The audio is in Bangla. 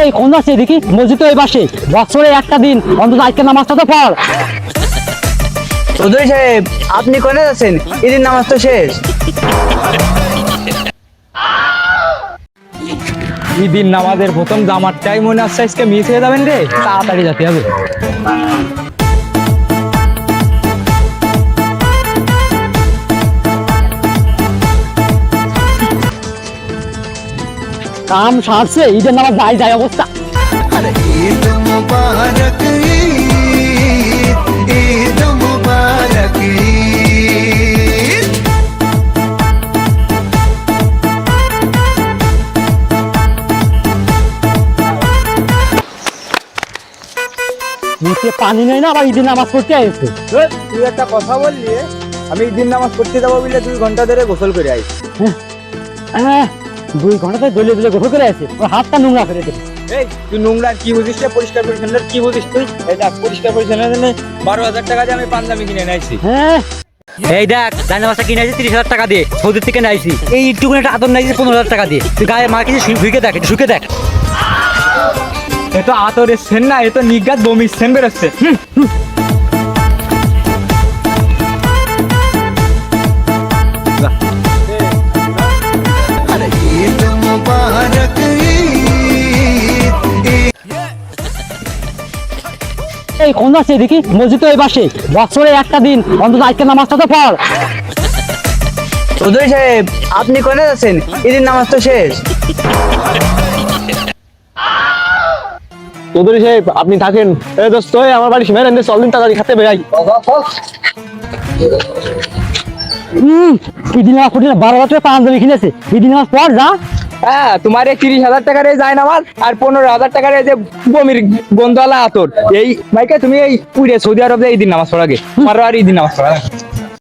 এই কোন আছে দেখি মসজিদ তো এই পাশে বছরে একটা দিন অন্তত আজকে নামাজটা তো পড়। চৌধুরী সাহেব আপনি কোনে যাচ্ছেন? ঈদের নামাজ তো শেষ। ঈদের নামাজের প্রথম জামাতটাই মনে হচ্ছে আজকে মিস হয়ে যাবেন রে, তাড়াতাড়ি যেতে হবে। কাম সারছে ঈদের নামাজ যাই যায় অবস্থা। ईद मुबारक ईद मुबारक ईद। নিচে পানি নেই না আবার ঈদের নামাজ পড়তে আসছে। তুই একটা কথা বললি, আমি ঈদের নামাজ পড়তে যাবো বলে 2 ঘন্টা ধরে গোসল করে আইছি। হ্যাঁ 2 ঘন্টাতে দলে দলে গোসল করে আছে, ওর হাতটা নোংরা করে দেবে। এই তুই নোংরা কি বুঝিস রে? পরিষ্কার পরিচ্ছন্নতার কি বুঝিস তুই? এই দেখ, পরিষ্কার পরিচ্ছন্নতার জন্য 12,000 টাকা দিয়ে আমি পাঞ্জাবি কিনে নিয়েছি। হ্যাঁ এই দেখ জানামাজটা কিনে আইছি 30,000 টাকা দিয়ে, সৌদির থেকে নাইছি। এই ইটুকুন একটা আদর নাইছি 15,000 টাকা দিয়ে। তুই গায়ে মা কিছু শুকে দেখ, একটু শুকে দেখ। এ তো আতরের সেন না, এ তো নিগাত বমির সেন বেরোচ্ছে। ईद मुबारक ईद ईद। এই কোন আছে দেখি মসজিদ তো এই পাশে বছরে একটা দিন অন্তত আজকে নামাজটা তো পড়। চৌধুরী সাহেব আপনি কোনে যাচ্ছেন? ঈদের নামাজ তো শেষ। চৌধুরী সাহেব আপনি থাকেন। এই দোস্ত আমার বাড়ি সীমায় রেন্দে চল দিন তাড়াতাড়ি খাতে বেরাই। ঈদের নামাজ পড়ি না 12,000 টাকা পাঞ্জাবি কিনেছে, ঈদের নামাজ পড় যা। হ্যাঁ, তোমার এই 30,000 টাকার এই যায় নামাজ আর 15,000 টাকার এই যে বমির গন্ধওয়ালা আতর, এই মাইকে তুমি এই পুরে সৌদি আরবে ঈদের নামাজ পড়াগে, তোমারও আর ঈদের নামাজ পড়া